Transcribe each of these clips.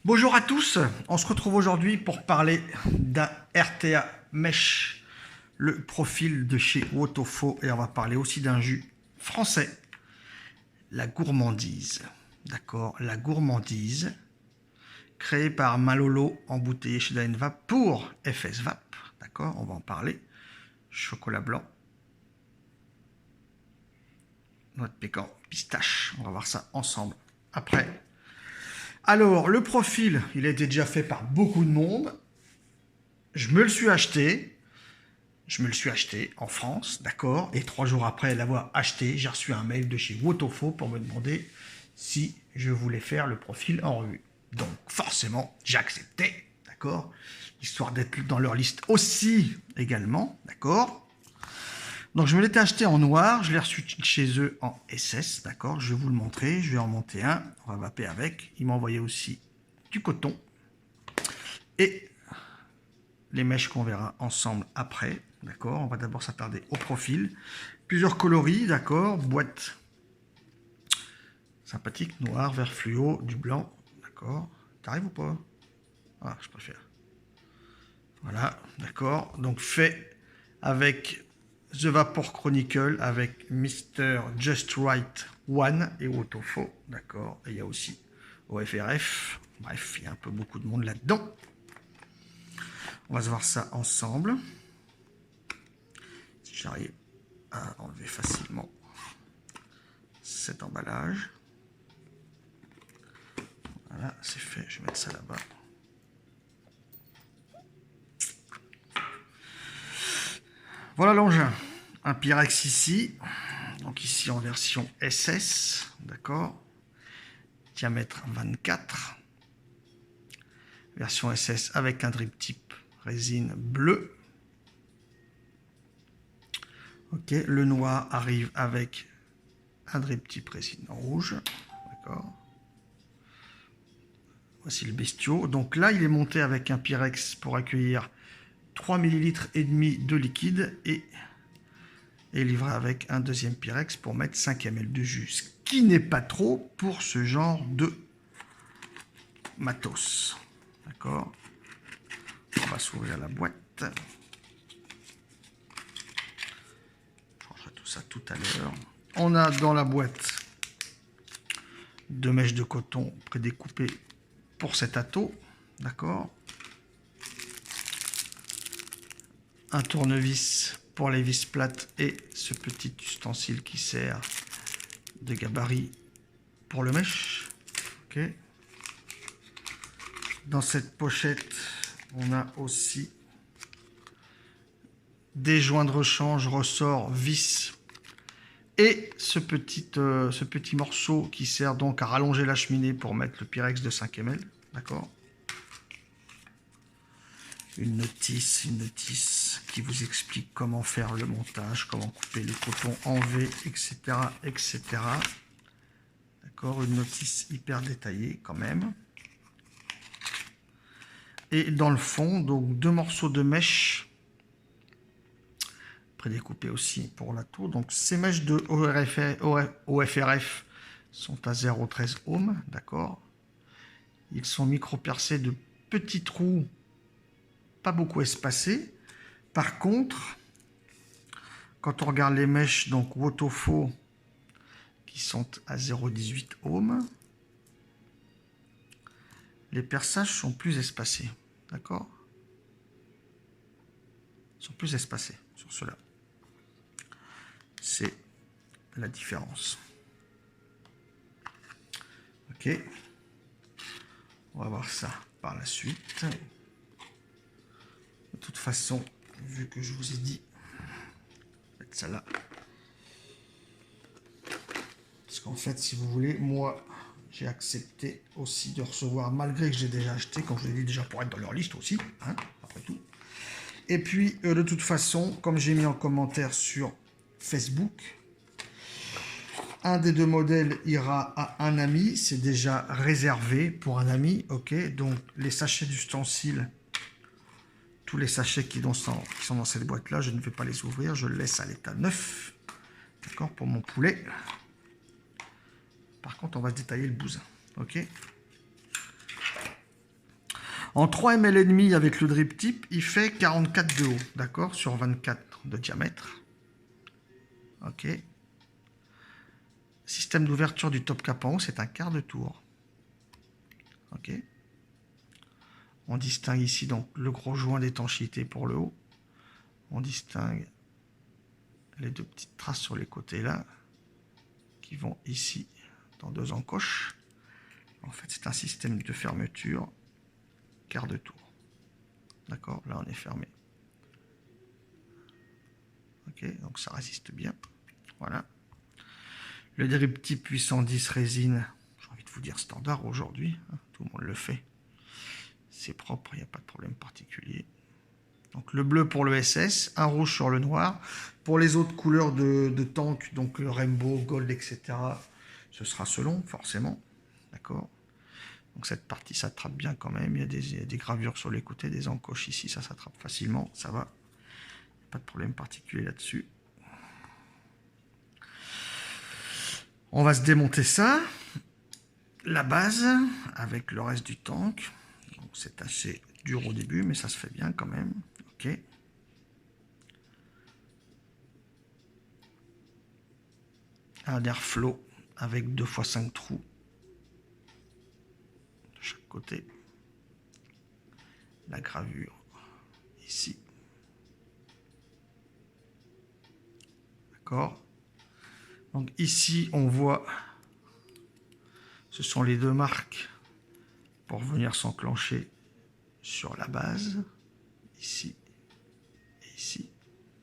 Bonjour à tous, on se retrouve aujourd'hui pour parler d'un RTA Mesh, le profil de chez Wotofo, et on va parler aussi d'un jus français, la gourmandise. D'accord, la gourmandise, créée par Malolo, embouteillé chez Dainvap pour FS Vap. D'accord, on va en parler. Chocolat blanc, noix de pécan, pistache, on va voir ça ensemble après. Alors, le profil, il a été déjà fait par beaucoup de monde. Je me le suis acheté. En France, d'accord. Et 3 jours après l'avoir acheté, j'ai reçu un mail de chez Wotofo pour me demander si je voulais faire le profil en revue. Donc, forcément, j'ai accepté, d'accord. Histoire d'être dans leur liste aussi, également, d'accord. Donc, je me l'étais acheté en noir. Je l'ai reçu chez eux en SS, d'accord. Je vais vous le montrer. Je vais en monter un. On va vaper avec. Ils m'ont envoyé aussi du coton. Et les mèches qu'on verra ensemble après, d'accord. On va d'abord s'attarder au profil. Plusieurs coloris, d'accord. Boîte sympathique, noir, vert fluo, du blanc, d'accord. T'arrives ou pas? Ah, je préfère. Voilà, d'accord. Donc fait avec The Vapor Chronicle, avec Mr. Just Right One et Wotofo, d'accord. Et il y a aussi OFRF. Bref, il y a un peu beaucoup de monde là-dedans. On va se voir ça ensemble. Si j'arrive à enlever facilement cet emballage. Voilà, c'est fait. Je vais mettre ça là-bas. Voilà l'engin. Un Pyrex ici. Donc ici en version SS. D'accord. Diamètre 24. Version SS avec un drip type résine bleue. Ok, le noir arrive avec un drip type résine rouge. D'accord. Voici le bestiau. Donc là, il est monté avec un Pyrex pour accueillir 3 ml et demi de liquide et livré avec un deuxième Pyrex pour mettre 5 ml de jus. Ce qui n'est pas trop pour ce genre de matos. D'accord. On va s'ouvrir la boîte. Je rangerai tout ça tout à l'heure. On a dans la boîte 2 mèches de coton prédécoupées pour cet atto. D'accord. Un tournevis pour les vis plates et ce petit ustensile qui sert de gabarit pour le mèche. Ok. Dans cette pochette, on a aussi des joints de rechange, ressort, vis et ce petit morceau qui sert donc à rallonger la cheminée pour mettre le Pyrex de 5 ml. D'accord. Une notice qui vous explique comment faire le montage, comment couper le coton en V, etc. etc. D'accord, une notice hyper détaillée quand même. Et dans le fond, donc 2 morceaux de mèche prédécoupés aussi pour la tour. Donc ces mèches de OFRF sont à 0,13 ohms, d'accord. Ils sont micro-percés de petits trous, pas beaucoup espacés. Par contre, quand on regarde les mèches, donc Wotofo, qui sont à 0,18 ohms, les perçages sont plus espacés, d'accord. Ils sont plus espacés sur ceux-là. C'est la différence. Ok. On va voir ça par la suite. De toute façon, vu que je vous ai dit, faites ça là. Parce qu'en fait, si vous voulez, moi, j'ai accepté aussi de recevoir, malgré que j'ai déjà acheté, comme je l'ai dit déjà, pour être dans leur liste aussi, hein, après tout. Et puis, de toute façon, comme j'ai mis en commentaire sur Facebook, un des 2 modèles ira à un ami, c'est déjà réservé pour un ami, ok. Donc, les sachets d'ustensiles, tous les sachets qui sont dans cette boîte-là, je ne vais pas les ouvrir, je le laisse à l'état neuf, d'accord, pour mon poulet. Par contre, on va se détailler le bousin, ok. En 3 ml et demi avec le drip tip, il fait 44 de haut, d'accord, sur 24 de diamètre. Ok. Système d'ouverture du top cap en haut, c'est un quart de tour. Ok. On distingue ici donc le gros joint d'étanchéité pour le haut. On distingue les deux petites traces sur les côtés là, qui vont ici dans 2 encoches. En fait, c'est un système de fermeture quart de tour. D'accord, là on est fermé. Ok, donc ça résiste bien. Voilà. Le drip tip 810 résine, j'ai envie de vous dire standard aujourd'hui, hein, tout le monde le fait. C'est propre, il n'y a pas de problème particulier. Donc le bleu pour le SS, un rouge sur le noir. Pour les autres couleurs de tank, donc le rainbow, gold, etc., ce sera selon, forcément. D'accord. Donc cette partie s'attrape bien quand même. Il y a des gravures sur les côtés, des encoches ici, ça s'attrape facilement, ça va. Pas de problème particulier là-dessus. On va se démonter ça. La base avec le reste du tank. C'est assez dur au début, mais ça se fait bien quand même. Ok. Un airflow avec 2 x 5 trous de chaque côté. La gravure ici. D'accord. Donc ici, on voit, ce sont les 2 marques pour venir s'enclencher sur la base. Ici et ici.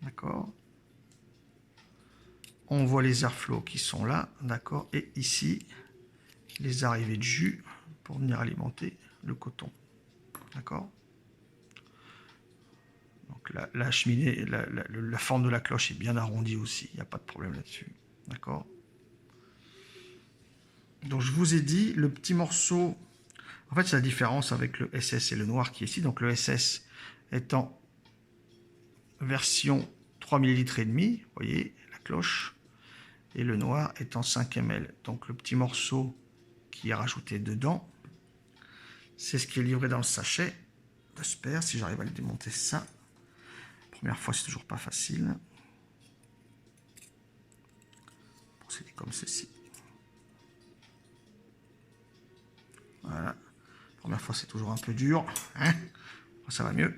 D'accord. On voit les airflows qui sont là. D'accord. Et ici, les arrivées de jus pour venir alimenter le coton. D'accord. Donc la cheminée, la forme de la cloche est bien arrondie aussi. Il n'y a pas de problème là-dessus. D'accord. Donc je vous ai dit, le petit morceau, en fait c'est la différence avec le SS et le noir qui est ici. Donc le SS étant version 3 ml et demi, vous voyez la cloche, et le noir étant 5 ml. Donc le petit morceau qui est rajouté dedans, c'est ce qui est livré dans le sachet. J'espère, si j'arrive à le démonter ça. Première fois, c'est toujours pas facile. Procéder comme ceci. Voilà. Première fois, c'est toujours un peu dur. Hein, ça va mieux.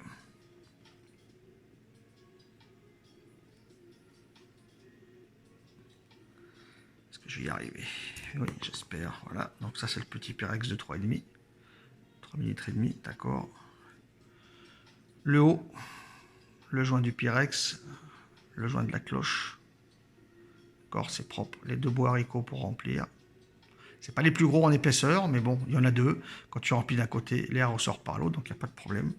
Est-ce que je vais y arriver? Oui, j'espère. Voilà. Donc ça, c'est le petit Pyrex de 3,5. 3 ml et demi, d'accord. Le haut, le joint du Pyrex, le joint de la cloche. D'accord, c'est propre. Les 2 bois haricots pour remplir. C'est pas les plus gros en épaisseur, mais bon, il y en a 2. Quand tu remplis d'un côté, l'air ressort par l'autre, donc il n'y a pas de problème.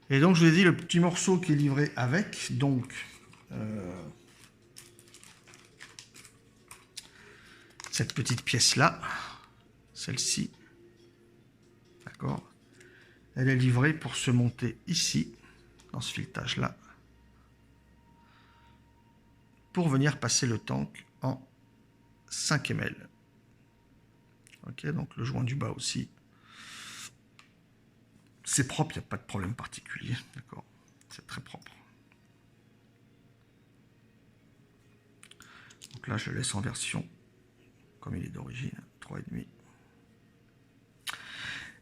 Et donc, je vous ai dit, le petit morceau qui est livré avec, donc, cette petite pièce-là, celle-ci, d'accord, elle est livrée pour se monter ici, dans ce filetage-là, pour venir passer le tank en 5 ml. Ok, donc le joint du bas aussi. C'est propre, il n'y a pas de problème particulier, d'accord. C'est très propre. Donc là, je le laisse en version, comme il est d'origine, 3,5.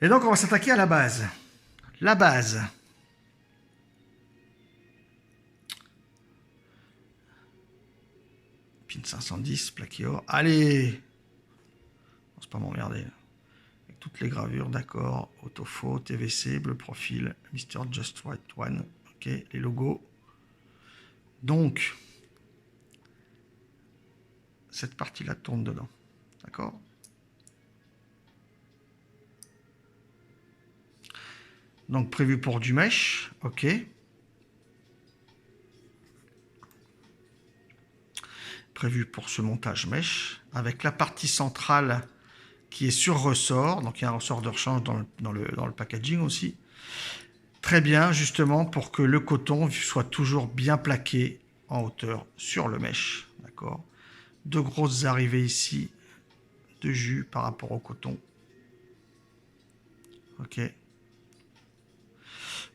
Et donc, on va s'attaquer à la base. La base. Pin 510, plaqué or. Allez! C'est pas m'emmerder. Avec toutes les gravures, d'accord. Autofaux, TVC, bleu profil, Mr. Just Right One. Ok, les logos. Donc, cette partie-là tourne dedans. D'accord? Donc, prévu pour du mesh. Ok. Prévu pour ce montage mesh. Avec la partie centrale qui est sur ressort. Donc, il y a un ressort de rechange dans le packaging aussi. Très bien, justement, pour que le coton soit toujours bien plaqué en hauteur sur le mesh. D'accord? 2 grosses arrivées ici de jus par rapport au coton. Ok.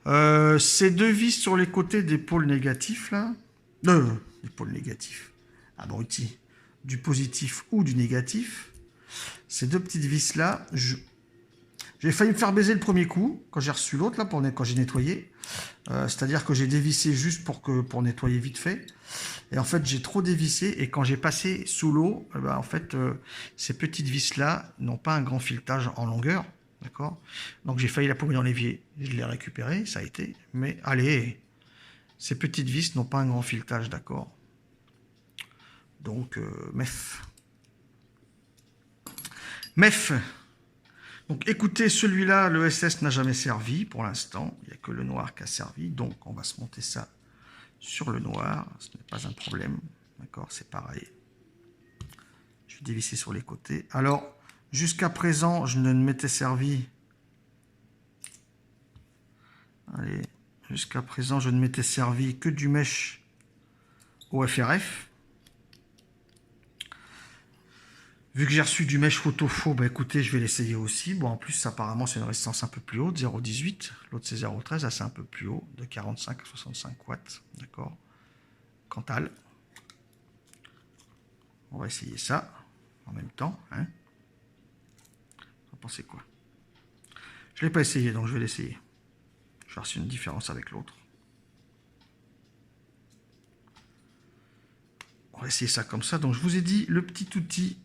Ces deux vis sur les côtés des pôles négatifs, là. Les pôles négatifs. Abruti. Du positif ou du négatif. Ces deux petites vis-là, j'ai failli me faire baiser le premier coup, quand j'ai reçu l'autre, là, quand j'ai nettoyé. C'est-à-dire que j'ai dévissé juste pour nettoyer vite fait. Et en fait, j'ai trop dévissé. Et quand j'ai passé sous l'eau, en fait, ces petites vis-là n'ont pas un grand filetage en longueur. D'accord? Donc j'ai failli la paumer dans l'évier. Je l'ai récupérée, ça a été. Mais allez, ces petites vis n'ont pas un grand filetage, d'accord? Donc, MEF. MEF. Donc écoutez, celui-là, le SS n'a jamais servi pour l'instant. Il n'y a que le noir qui a servi. Donc on va se monter ça sur le noir. Ce n'est pas un problème. D'accord, c'est pareil. Je vais dévisser sur les côtés. Alors, jusqu'à présent, je ne m'étais servi... Allez, jusqu'à présent, je ne m'étais servi que du mèche au FRF. Vu que j'ai reçu du mèche photo faux, bah écoutez, je vais l'essayer aussi. Bon, en plus, apparemment, c'est une résistance un peu plus haute, 0,18. L'autre, c'est 0,13, là, c'est un peu plus haut, de 45 à 65 watts. D'accord. Cantal. On va essayer ça en même temps. Hein. Vous en pensez quoi? Je ne l'ai pas essayé, donc je vais l'essayer. Je vais voir s'il y a une différence avec l'autre. On va essayer ça comme ça. Donc, je vous ai dit le petit outil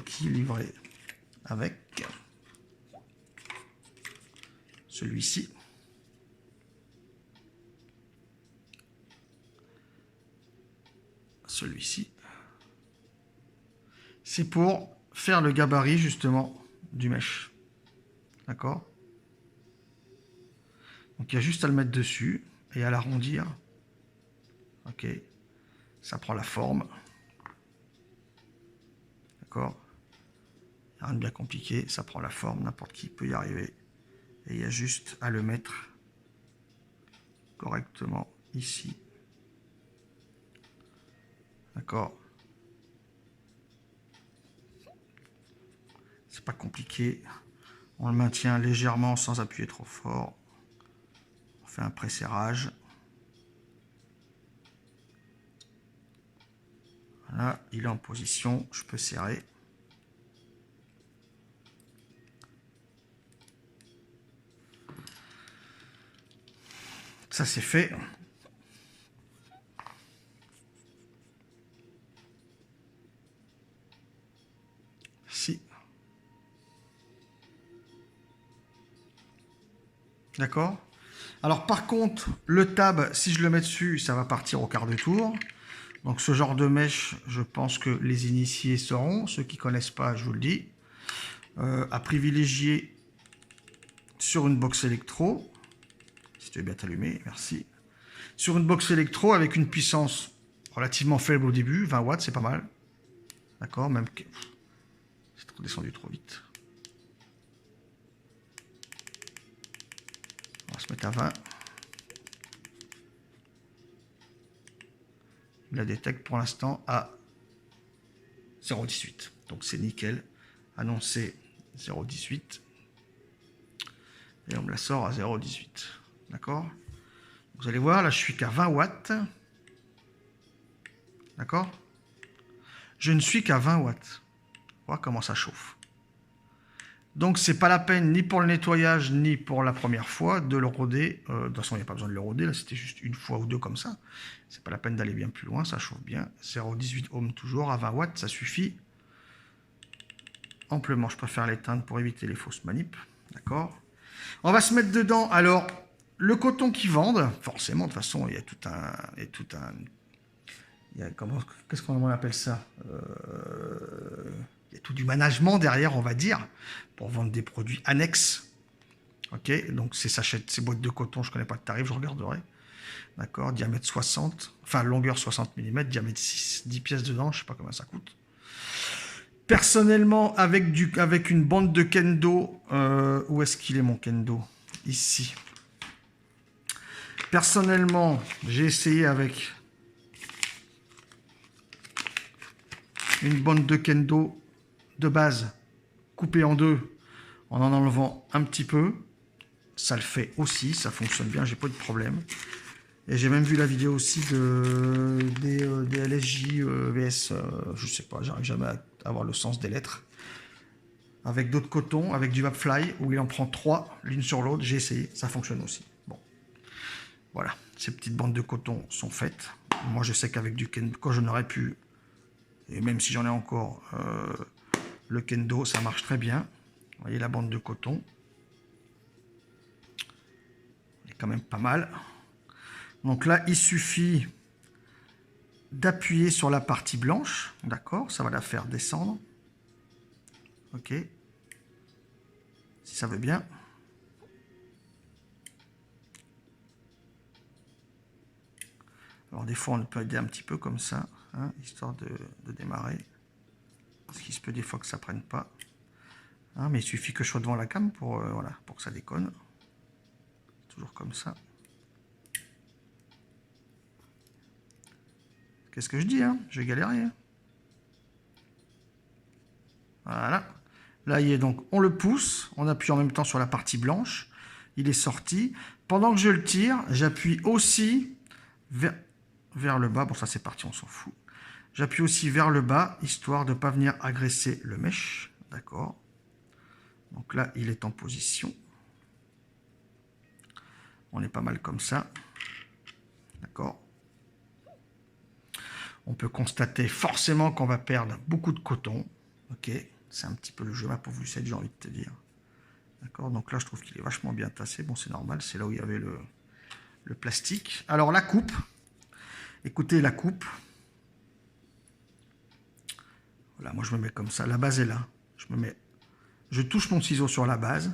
qui est livré avec celui-ci. Celui-ci. C'est pour faire le gabarit, justement, du mèche. D'accord? Donc, il y a juste à le mettre dessus et à l'arrondir. Ok. Ça prend la forme. D'accord? Rien de bien compliqué. Ça prend la forme. N'importe qui peut y arriver. Et il y a juste à le mettre correctement ici. D'accord? C'est pas compliqué. On le maintient légèrement sans appuyer trop fort. On fait un pré-serrage. Voilà, il est en position. Je peux serrer. Ça c'est fait. Si. D'accord? Alors par contre, le tab, si je le mets dessus, ça va partir au quart de tour. Donc ce genre de mèche, je pense que les initiés sauront. Ceux qui ne connaissent pas, je vous le dis. À privilégier sur une box électro. Si tu veux bien t'allumer, merci. Sur une box électro avec une puissance relativement faible au début, 20 watts, c'est pas mal. D'accord? Même que... C'est trop descendu trop vite. On va se mettre à 20. Il la détecte pour l'instant à 0,18. Donc c'est nickel. Annoncé 0,18. Et on me la sort à 0,18. D'accord? Vous allez voir, là je suis qu'à 20 watts. D'accord? Je ne suis qu'à 20 watts. Voilà comment ça chauffe. Donc c'est pas la peine ni pour le nettoyage ni pour la première fois de le roder. De toute façon il n'y a pas besoin de le roder, là c'était juste une fois ou deux comme ça. C'est pas la peine d'aller bien plus loin, ça chauffe bien. 0,18 ohms toujours, à 20 watts ça suffit amplement. Je préfère l'éteindre pour éviter les fausses manips. D'accord? On va se mettre dedans. Alors le coton qu'ils vendent, forcément de toute façon il y a tout un... Qu'est-ce qu'on appelle ça? Il y a tout du management derrière, on va dire, pour vendre des produits annexes. Ok, donc ces sachets, ces boîtes de coton, je ne connais pas de tarif, je regarderai. D'accord, diamètre 60, enfin longueur 60 mm, diamètre 6, 10 pièces dedans, je ne sais pas combien ça coûte. Personnellement, avec une bande de kendo, où est-ce qu'il est mon kendo? Ici. Personnellement, j'ai essayé avec une bande de kendo de base coupée en deux en enlevant un petit peu. ça le fait aussi, ça fonctionne bien, j'ai pas eu de problème. Et j'ai même vu la vidéo aussi des LSJ VS, je sais pas, j'arrive jamais à avoir le sens des lettres. Avec d'autres cotons, avec du Vapfly, où il en prend 3 l'une sur l'autre, j'ai essayé, ça fonctionne aussi. Bon, voilà, ces petites bandes de coton sont faites. Moi je sais qu'avec du Kendo, quand je n'aurais pu, et même si j'en ai encore, le Kendo, ça marche très bien. Vous voyez la bande de coton. Elle est quand même pas mal. Donc là, il suffit d'appuyer sur la partie blanche. D'accord, ça va la faire descendre. Ok. Si ça veut bien. Alors des fois, on peut aider un petit peu comme ça, hein, histoire de démarrer. Parce qu'il se peut des fois que ça ne prenne pas. Hein, mais il suffit que je sois devant la cam pour, voilà, pour que ça déconne. Toujours comme ça. Qu'est-ce que je dis, hein? Je vais galérer. Hein. Voilà. Là, il est donc, on le pousse, on appuie en même temps sur la partie blanche. Il est sorti. Pendant que je le tire, j'appuie aussi vers le bas. Bon, ça c'est parti, on s'en fout. J'appuie aussi vers le bas, histoire de ne pas venir agresser le mèche. D'accord. Donc là, il est en position. On est pas mal comme ça. D'accord. On peut constater forcément qu'on va perdre beaucoup de coton. Ok. C'est un petit peu le jeu map pour vous, j'ai envie de te dire. D'accord. Donc là, je trouve qu'il est vachement bien tassé. Bon, c'est normal. C'est là où il y avait le plastique. Alors, la coupe. Écoutez, la coupe. Voilà, moi, je me mets comme ça. La base est là. Je touche mon ciseau sur la base.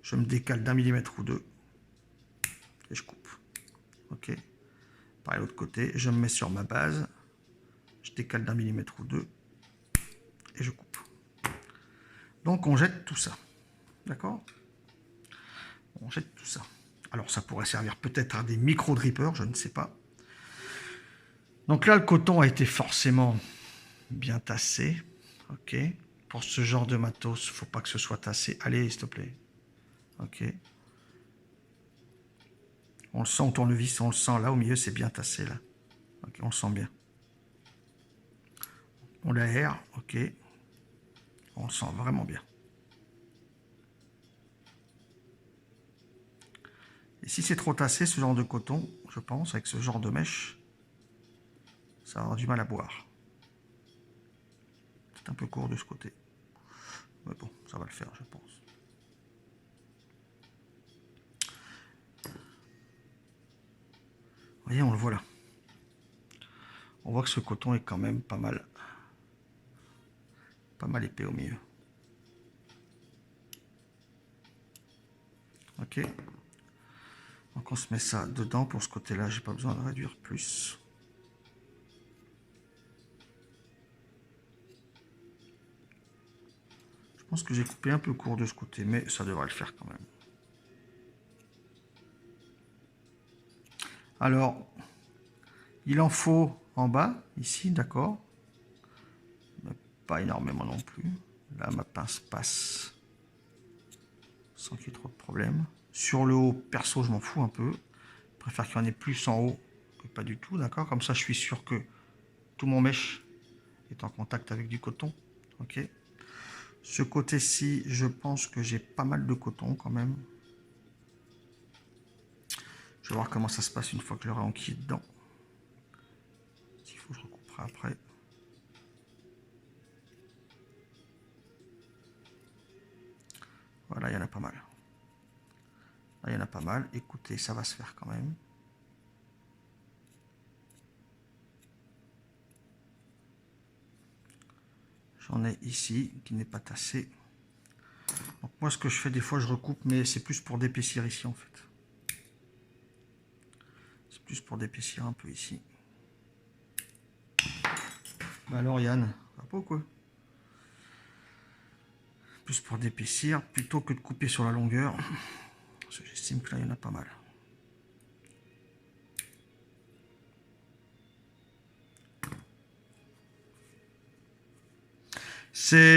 Je me décale d'1 millimètre ou 2. Et je coupe. Ok. Par l'autre côté, je me mets sur ma base. Je décale d'1 millimètre ou 2. Et je coupe. Donc, on jette tout ça. D'accord? On jette tout ça. Alors, ça pourrait servir peut-être à des micro-drippers, je ne sais pas. Donc là, le coton a été forcément bien tassé. Ok. Pour ce genre de matos, il ne faut pas que ce soit tassé. Allez, s'il te plaît. Ok. On le sent au tournevis, on le sent là au milieu, c'est bien tassé là. Ok, on le sent bien. On l'aère, ok. On le sent vraiment bien. Et si c'est trop tassé, ce genre de coton, je pense, avec ce genre de mèche, ça va avoir du mal à boire. C'est un peu court de ce côté. Mais bon, ça va le faire, je pense. Vous voyez, on le voit là. On voit que ce coton est quand même pas mal épais au milieu. Ok. Donc on se met ça dedans pour ce côté-là. J'ai pas besoin de réduire plus. Je pense que j'ai coupé un peu court de ce côté, mais ça devrait le faire quand même. Alors, il en faut en bas, ici, d'accord. Mais pas énormément non plus. Là, ma pince passe sans qu'il y ait trop de problèmes. Sur le haut, perso, je m'en fous un peu. Je préfère qu'il y en ait plus en haut que pas du tout, d'accord. Comme ça, je suis sûr que tout mon mèche est en contact avec du coton. Ok. Ce côté-ci, je pense que j'ai pas mal de coton quand même. Je vais voir comment ça se passe une fois que j'aurai enquillé dedans. S'il faut, je recouperai après. Voilà, il y en a pas mal. Là, il y en a pas mal. Écoutez, ça va se faire quand même. J'en ai ici qui n'est pas tassé. Donc moi, ce que je fais, des fois, je recoupe, mais c'est plus pour d'épaissir ici, en fait. C'est plus pour d'épaissir un peu ici. Bah alors, Yann, ça va pas ou quoi? Plus pour d'épaissir, plutôt que de couper sur la longueur. Parce que j'estime que là, il y en a pas mal.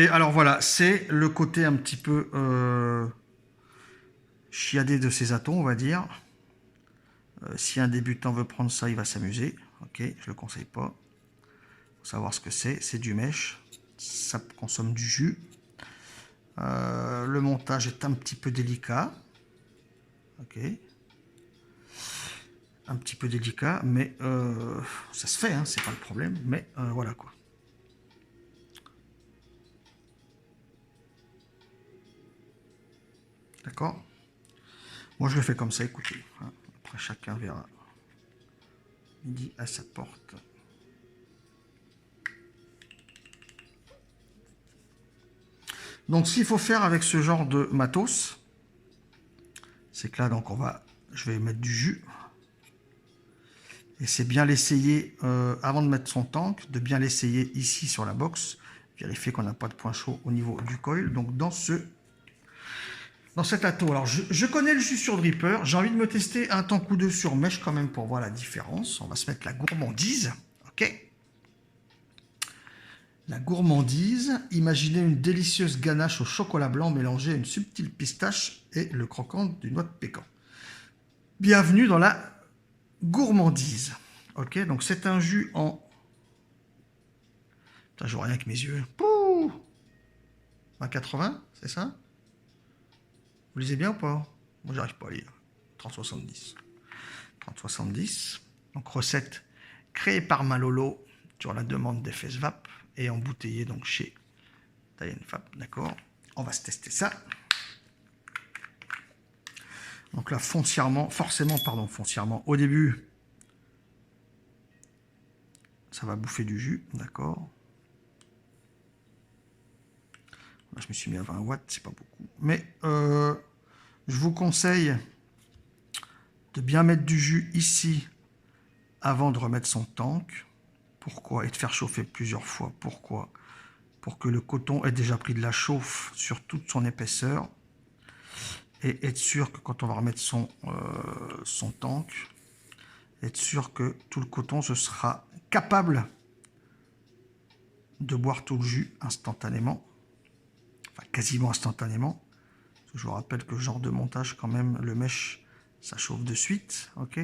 Alors voilà, c'est le côté un petit peu chiader de ces atomes, on va dire. Si un débutant veut prendre ça, il va s'amuser. Ok, je le conseille pas. Faut savoir ce que c'est. C'est du mèche. Ça consomme du jus. Le montage est un petit peu délicat. Ok. Un petit peu délicat, mais ça se fait, hein, c'est pas le problème. Mais voilà quoi. D'accord. Moi je le fais comme ça, écoutez. Hein. Après chacun verra midi à sa porte. Donc s'il faut faire avec ce genre de matos, c'est que là donc je vais mettre du jus. Et c'est bien l'essayer avant de mettre son tank, de bien l'essayer ici sur la box, vérifier qu'on n'a pas de point chaud au niveau du coil. Donc dans cet atto, alors je connais le jus sur dripper, j'ai envie de me tester un tank ou deux sur mèche quand même pour voir la différence. On va se mettre la gourmandise, ok. La gourmandise, imaginez une délicieuse ganache au chocolat blanc mélangée à une subtile pistache et le croquant d'une noix de pécan. Bienvenue dans la gourmandise. Ok, donc c'est un jus en... Putain, je vois rien avec mes yeux. Pouh 20,80, c'est ça? Vous lisez bien ou pas? Moi, j'arrive pas à lire. 30,70. 30,70. Donc, recette créée par Malolo sur la demande d'FSVAP et embouteillée donc chez Tayenfap. D'accord? On va se tester ça. Donc là, foncièrement, au début, ça va bouffer du jus. D'accord? Là, je me suis mis à 20 watts, c'est pas beaucoup. Mais je vous conseille de bien mettre du jus ici avant de remettre son tank. Pourquoi? Et de faire chauffer plusieurs fois. Pourquoi? Pour que le coton ait déjà pris de la chauffe sur toute son épaisseur. Et être sûr que quand on va remettre son tank, être sûr que tout le coton se sera capable de boire tout le jus instantanément. Enfin, quasiment instantanément. Je vous rappelle que ce genre de montage, quand même, le mèche, ça chauffe de suite. Ok.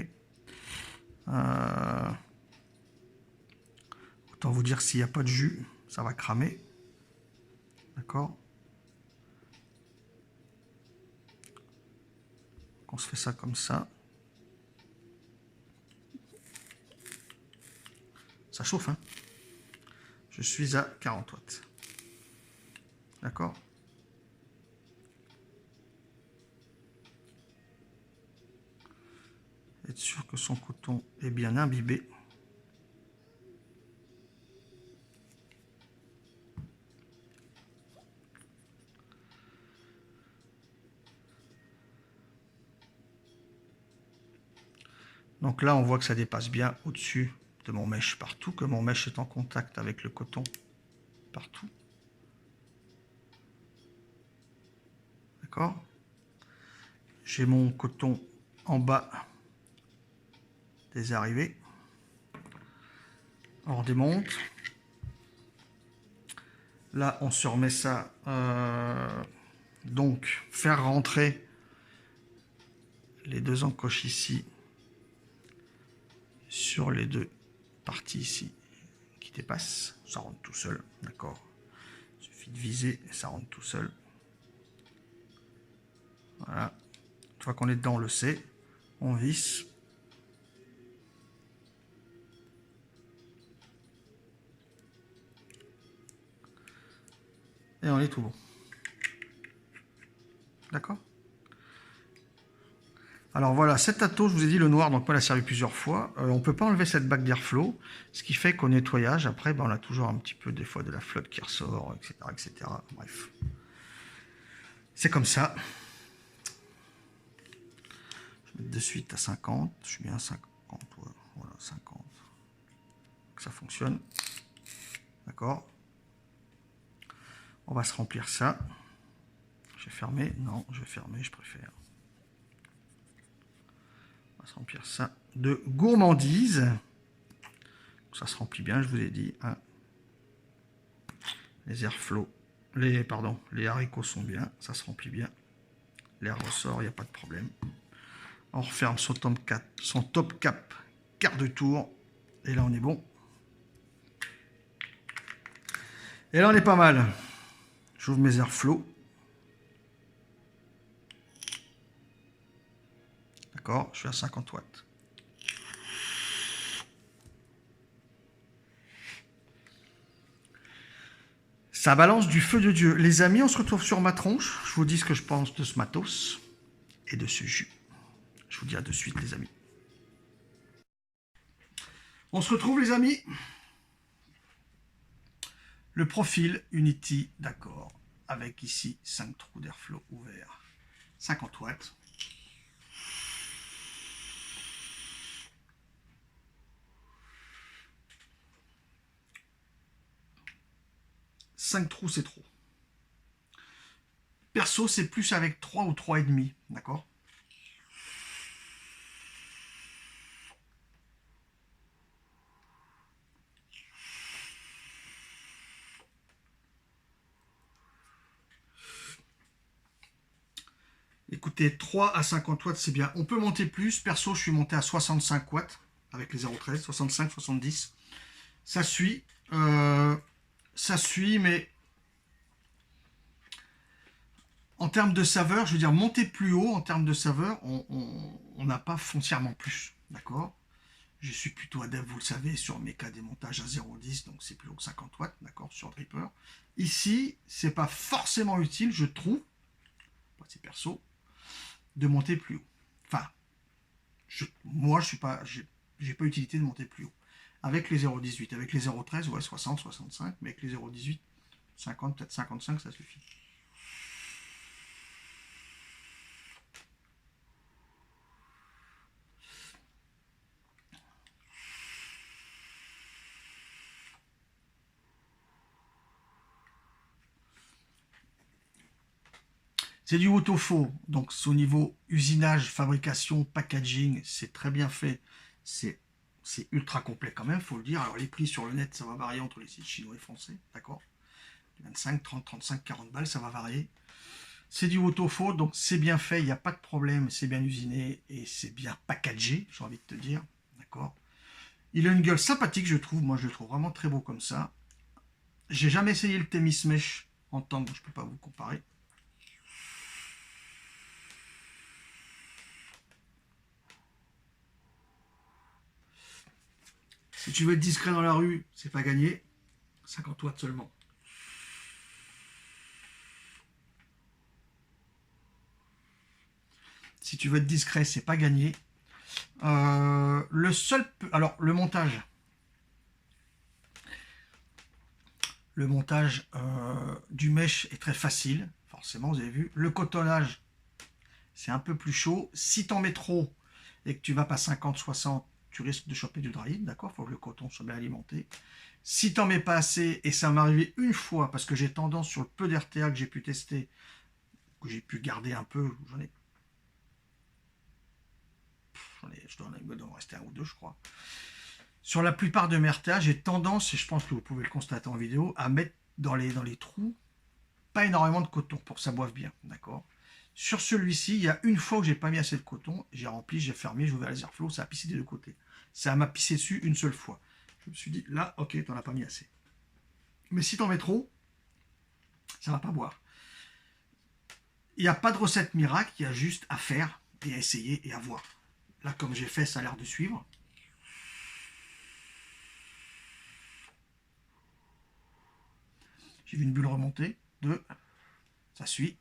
Autant vous dire, s'il n'y a pas de jus, ça va cramer. D'accord. On se fait ça comme ça. Ça chauffe, hein. Je suis à 40 watts. D'accord. Être sûr que son coton est bien imbibé. Donc là, on voit que ça dépasse bien au-dessus de mon mèche partout, que mon mèche est en contact avec le coton partout. D'accord. J'ai mon coton en bas des arrivées. On démonte. Là, on se remet ça. Donc, faire rentrer les deux encoches ici sur les deux parties ici qui dépassent. Ça rentre tout seul, d'accord. Il suffit de viser et ça rentre tout seul. Voilà. Une fois qu'on est dedans, on le sait. On visse. Et on est tout bon. D'accord. Alors voilà, cet atto, je vous ai dit le noir, donc moi, il a servi plusieurs fois. On ne peut pas enlever cette bague d'airflow, ce qui fait qu'au nettoyage, après, ben, on a toujours un petit peu des fois de la flotte qui ressort, etc. etc. Bref. C'est comme ça. Je vais mettre de suite à 50. Je suis bien à 50. Ouais, voilà, 50. Que ça fonctionne. D'accord. On va se remplir ça. Je vais fermer. Non, je vais fermer, je préfère. On va se remplir ça de gourmandise. Ça se remplit bien, je vous ai dit. Hein. Les airflow, les haricots sont bien, ça se remplit bien. L'air ressort, il n'y a pas de problème. On referme son top cap quart de tour. Et là, on est bon. Et là, on est pas mal. J'ouvre mes airflow. D'accord, je suis à 50 watts. Ça balance du feu de Dieu. Les amis, on se retrouve sur ma tronche. Je vous dis ce que je pense de ce matos et de ce jus. Je vous dis à de suite, les amis. On se retrouve, les amis. Le profil Unity, d'accord. Avec ici 5 trous d'airflow ouverts. 50 watts. Cinq trous, c'est trop. Perso, c'est plus avec 3 ou 3,5, d'accord? Écoutez, 3 à 50 watts, c'est bien. On peut monter plus. Perso, je suis monté à 65 watts avec les 0,13, 65, 70. Ça suit. Ça suit, mais en termes de saveur, je veux dire, monter plus haut en termes de saveur, on n'a pas foncièrement plus. D'accord? Je suis plutôt adepte, vous le savez, sur mes cas des montages à 0,10, donc c'est plus haut que 50 watts, d'accord, sur Dripper. Ici, c'est pas forcément utile, je trouve, c'est perso, de monter plus haut. Enfin, moi, je suis pas, j'ai pas utilité de monter plus haut. Avec les 0,18, avec les 0,13, ouais, 60, 65, mais avec les 0,18, 50, peut-être 55, ça suffit. C'est du Autofaux, donc au niveau usinage, fabrication, packaging, c'est très bien fait. C'est ultra complet quand même, il faut le dire. Alors les prix sur le net, ça va varier entre les sites chinois et français, d'accord? 25, 30, 35, 40 balles, ça va varier. C'est du Autofaux, donc c'est bien fait, il n'y a pas de problème, c'est bien usiné et c'est bien packagé, j'ai envie de te dire, d'accord? Il a une gueule sympathique, je trouve, moi je le trouve vraiment très beau comme ça. J'ai jamais essayé le Themis Mesh en temps, donc je ne peux pas vous comparer. Si tu veux être discret dans la rue, c'est pas gagné. 50 watts seulement. Si tu veux être discret, c'est pas gagné. Le seul... Alors, le montage. Le montage du mesh est très facile. Forcément, vous avez vu. Le cotonnage, c'est un peu plus chaud. Si t'en mets trop et que tu vas pas 50-60, tu risques de choper du dry, d'accord? Il faut que le coton soit bien alimenté. Si t'en mets pas assez, et ça m'est arrivé une fois, parce que j'ai tendance sur le peu d'RTA que j'ai pu tester, que j'ai pu garder un peu, je dois en rester un ou deux, je crois. Sur la plupart de mes RTA, j'ai tendance, et je pense que vous pouvez le constater en vidéo, à mettre dans les trous pas énormément de coton pour que ça boive bien, d'accord? Sur celui-ci, il y a une fois que j'ai pas mis assez de coton, j'ai rempli, j'ai fermé, j'ai ouvert les airflow, ça a pissé des deux côtés. Ça m'a pissé dessus une seule fois. Je me suis dit, là, ok, t'en as pas mis assez. Mais si t'en mets trop, ça va pas boire. Il n'y a pas de recette miracle, il y a juste à faire et à essayer et à voir. Là, comme j'ai fait, ça a l'air de suivre. J'ai vu une bulle remonter. 2. Ça suit.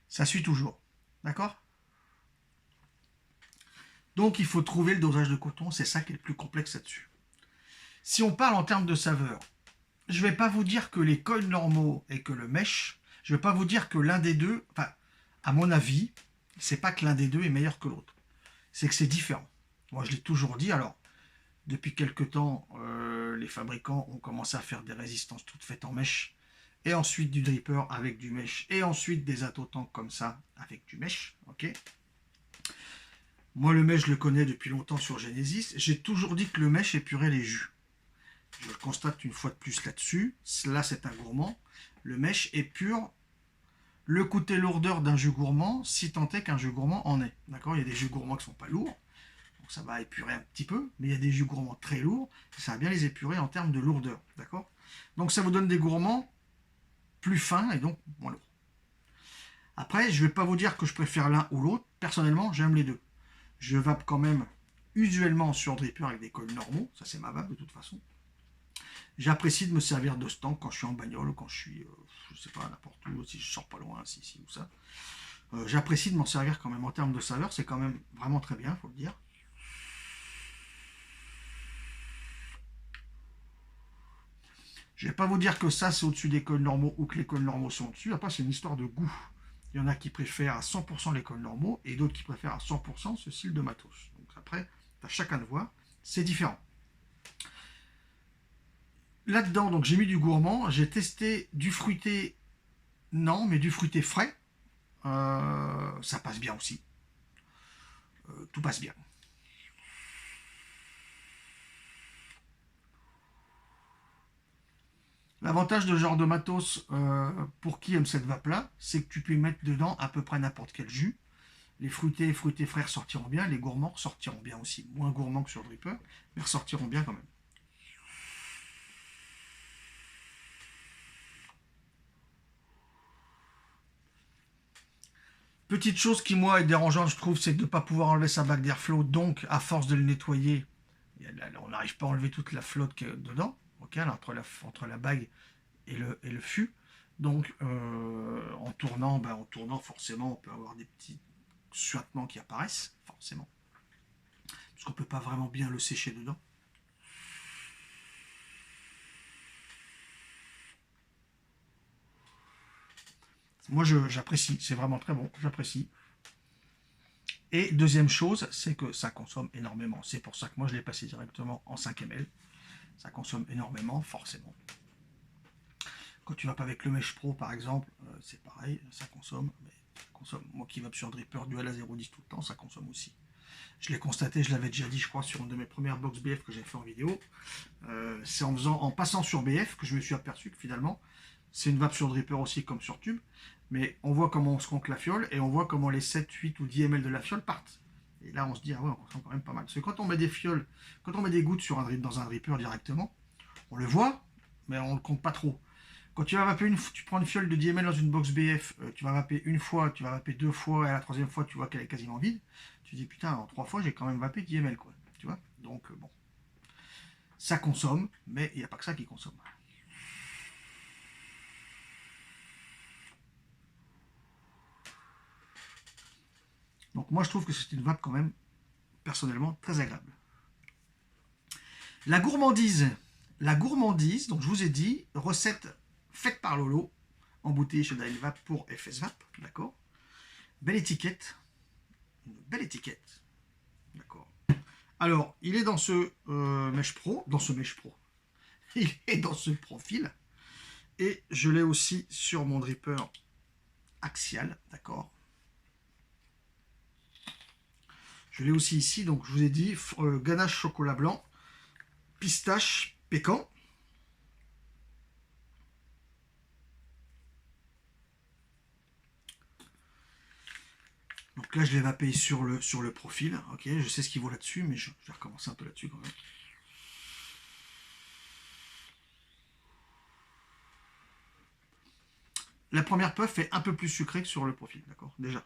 Ça suit toujours. D'accord? Donc, il faut trouver le dosage de coton. C'est ça qui est le plus complexe là-dessus. Si on parle en termes de saveur, je ne vais pas vous dire que les coils normaux et que le mesh, je ne vais pas vous dire que l'un des deux, enfin, à mon avis, c'est pas que l'un des deux est meilleur que l'autre. C'est que c'est différent. Moi, je l'ai toujours dit. Alors, depuis quelques temps, les fabricants ont commencé à faire des résistances toutes faites en mesh. Et ensuite du dripper avec du mesh. Et ensuite des atotanks comme ça avec du mesh. Ok. Moi, le mèche, je le connais depuis longtemps sur Genesis. J'ai toujours dit que le mèche épurait les jus. Je le constate une fois de plus là-dessus. Là, c'est un gourmand. Le mèche épure le côté lourdeur d'un jus gourmand, si tant est qu'un jus gourmand en est. D'accord? Il y a des jus gourmands qui ne sont pas lourds, donc ça va épurer un petit peu, mais il y a des jus gourmands très lourds, ça va bien les épurer en termes de lourdeur. D'accord? Donc ça vous donne des gourmands plus fins et donc moins lourds. Après, je ne vais pas vous dire que je préfère l'un ou l'autre. Personnellement, j'aime les deux. Je vape quand même usuellement sur dripper avec des coils normaux. Ça, c'est ma vape de toute façon. J'apprécie de me servir de stank quand je suis en bagnole ou quand je suis, je sais pas, n'importe où, si je sors pas loin, si ou ça. J'apprécie de m'en servir quand même en termes de saveur. C'est quand même vraiment très bien, faut le dire. Je vais pas vous dire que ça, c'est au-dessus des coils normaux ou que les coils normaux sont au-dessus. Après, c'est une histoire de goût. Il y en a qui préfèrent à 100% les coils normaux et d'autres qui préfèrent à 100% ce style de matos. Donc après, à chacun de voir, c'est différent. Là-dedans, donc j'ai mis du gourmand, j'ai testé du fruité, non, mais du fruité frais. Ça passe bien aussi. Tout passe bien. L'avantage de ce genre de matos, pour qui aime cette vape-là, c'est que tu peux y mettre dedans à peu près n'importe quel jus. Les fruités frères sortiront bien, les gourmands sortiront bien aussi. Moins gourmands que sur Dripper, mais ressortiront bien quand même. Petite chose qui, moi, est dérangeante, je trouve, c'est de ne pas pouvoir enlever sa bague d'airflow. Donc, à force de le nettoyer, on n'arrive pas à enlever toute la flotte qu'il y a dedans, okay, entre la bague et le fût. Donc, en tournant, forcément, on peut avoir des petits suintements qui apparaissent, forcément. Parce qu'on ne peut pas vraiment bien le sécher dedans. Moi, j'apprécie, c'est vraiment très bon, j'apprécie. Et deuxième chose, c'est que ça consomme énormément. C'est pour ça que moi, je l'ai passé directement en 5 ml. Ça consomme énormément, forcément. Quand tu vas pas avec le Mesh Pro, par exemple, c'est pareil, ça consomme. Mais ça consomme. Moi qui vape sur Dripper dual à 0,10 tout le temps, ça consomme aussi. Je l'ai constaté, je l'avais déjà dit, je crois, sur une de mes premières box BF que j'ai fait en vidéo. C'est en passant sur BF que je me suis aperçu que finalement, c'est une vape sur Dripper aussi comme sur tube. Mais on voit comment on se compte la fiole et on voit comment les 7, 8 ou 10 ml de la fiole partent. Et là, on se dit, ah ouais, on consomme quand même pas mal. Parce que quand on met des fioles, quand on met des gouttes dans un dripper directement, on le voit, mais on ne le compte pas trop. Quand tu vas vaper tu prends une fiole de 10 ml dans une box BF, tu vas vaper une fois, tu vas vaper deux fois, et à la troisième fois, tu vois qu'elle est quasiment vide. Tu te dis, putain, en 3 fois, j'ai quand même vapé 10 ml, quoi. Tu vois? Donc, bon. Ça consomme, mais il n'y a pas que ça qui consomme. Donc moi je trouve que c'est une vape quand même, personnellement, très agréable. La gourmandise. La gourmandise, donc je vous ai dit, recette faite par Lolo, embouteillée chez Dial Vape pour FS Vape, d'accord? Belle étiquette. Une belle étiquette. D'accord. Alors, il est dans ce Mesh Pro, il est dans ce profil, et je l'ai aussi sur mon dripper axial, d'accord? Je l'ai aussi ici, donc je vous ai dit, ganache chocolat blanc, pistache pécan. Donc là, je l'ai vapé sur le profil. Ok, je sais ce qu'il vaut là-dessus, mais je vais recommencer un peu là-dessus quand même. La première puff est un peu plus sucrée que sur le profil, d'accord? Déjà.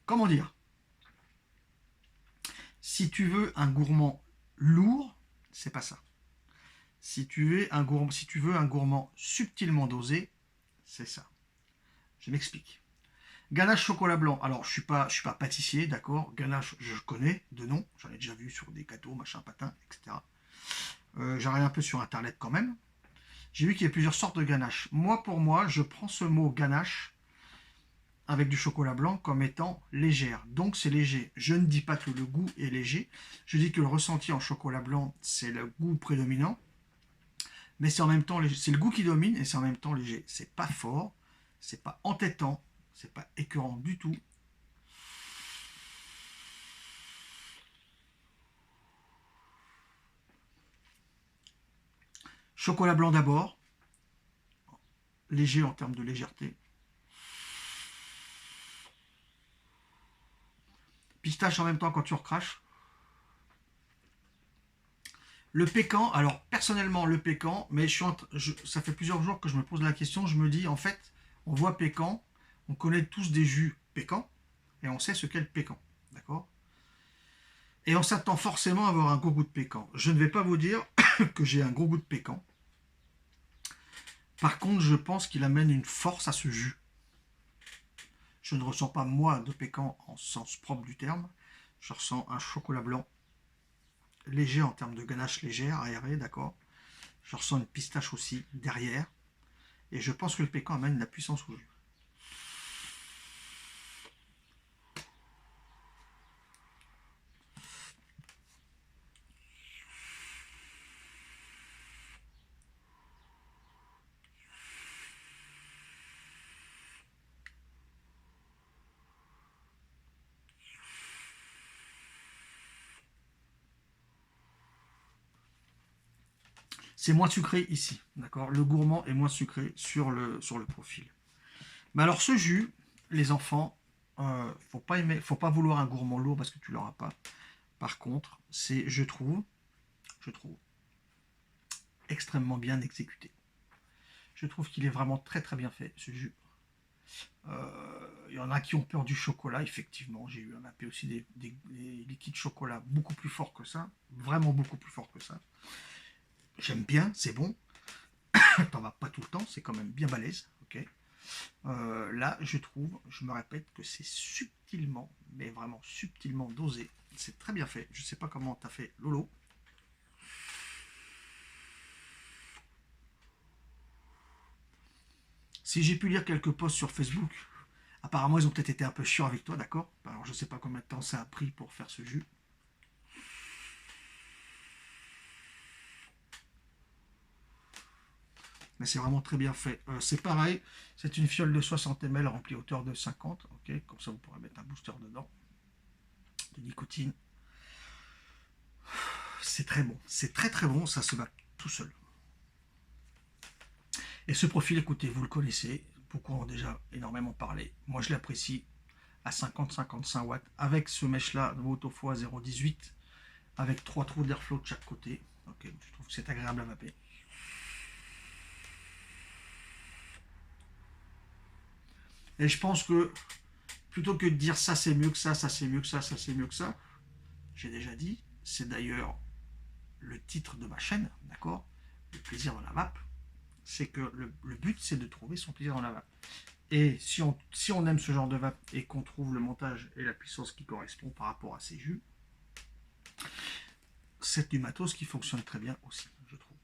Comment dire? Si tu veux un gourmand lourd, c'est pas ça. Si tu veux un gourmand subtilement dosé, c'est ça. Je m'explique. Ganache chocolat blanc. Alors, je suis pas pâtissier, d'accord. Ganache, je connais de nom. J'en ai déjà vu sur des gâteaux, machin, patin, etc. J'arrive un peu sur Internet quand même. J'ai vu qu'il y a plusieurs sortes de ganache. Pour moi, je prends ce mot ganache avec du chocolat blanc comme étant légère. Donc c'est léger. Je ne dis pas que le goût est léger. Je dis que le ressenti en chocolat blanc, c'est le goût prédominant. Mais c'est en même temps léger. C'est le goût qui domine et c'est en même temps léger. C'est pas fort, c'est pas entêtant, c'est pas écœurant du tout. Chocolat blanc d'abord, léger en termes de légèreté. Pistache en même temps quand tu recraches. Le pécan, alors personnellement le pécan, mais ça fait plusieurs jours que je me pose la question, je me dis en fait, on voit pécan, on connaît tous des jus pécans, et on sait ce qu'est le pécan, d'accord? Et on s'attend forcément à avoir un gros goût de pécan. Je ne vais pas vous dire que j'ai un gros goût de pécan. Par contre, je pense qu'il amène une force à ce jus. Je ne ressens pas moi de pécan en sens propre du terme, je ressens un chocolat blanc léger en termes de ganache légère, aérée, d'accord. Je ressens une pistache aussi derrière. Et je pense que le pécan amène de la puissance au jus. C'est moins sucré ici, d'accord. Le gourmand est moins sucré sur le profil. Mais alors ce jus, les enfants, faut pas vouloir un gourmand lourd parce que tu l'auras pas. Par contre, je trouve, extrêmement bien exécuté. Je trouve qu'il est vraiment très très bien fait, ce jus. Il y en a qui ont peur du chocolat, effectivement. J'ai eu un AP aussi des liquides chocolat beaucoup plus forts que ça, vraiment beaucoup plus fort que ça. J'aime bien, c'est bon. T'en vas pas tout le temps, c'est quand même bien balèze, ok. Là, je me répète que c'est subtilement, mais vraiment subtilement dosé. C'est très bien fait. Je sais pas comment t'as fait, Lolo. Si j'ai pu lire quelques posts sur Facebook, apparemment ils ont peut-être été un peu chiants avec toi, d'accord? Alors je sais pas combien de temps ça a pris pour faire ce jus. Mais c'est vraiment très bien fait. C'est pareil, c'est une fiole de 60 ml remplie à hauteur de 50, ok? Comme ça vous pourrez mettre un booster dedans, de nicotine. C'est très bon, c'est très très bon, ça se bat tout seul. Et ce profil, écoutez, vous le connaissez, beaucoup en ont déjà énormément parlé. Moi je l'apprécie à 50-55 watts, avec ce mèche-là de Autofo à 0,18, avec 3 trous d'airflow de chaque côté. Ok, je trouve que c'est agréable à vaper. Et je pense que plutôt que de dire ça c'est mieux que ça c'est mieux que ça c'est mieux que ça, j'ai déjà dit, c'est d'ailleurs le titre de ma chaîne, d'accord? Le plaisir dans la vape, c'est que le but c'est de trouver son plaisir dans la vape. Et si on aime ce genre de vape et qu'on trouve le montage et la puissance qui correspond par rapport à ces jus, c'est du matos qui fonctionne très bien aussi, je trouve.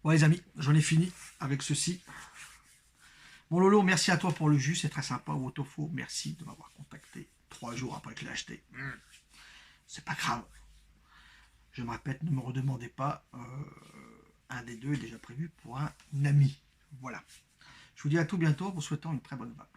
Bon les amis, j'en ai fini avec ceci. Bon Lolo, merci à toi pour le jus, c'est très sympa. Ou Autofo, merci de m'avoir contacté 3 jours après que je l'ai acheté. C'est pas grave. Je me répète, ne me redemandez pas. Un des deux est déjà prévu pour un ami. Voilà. Je vous dis à tout bientôt, vous souhaitant une très bonne vape.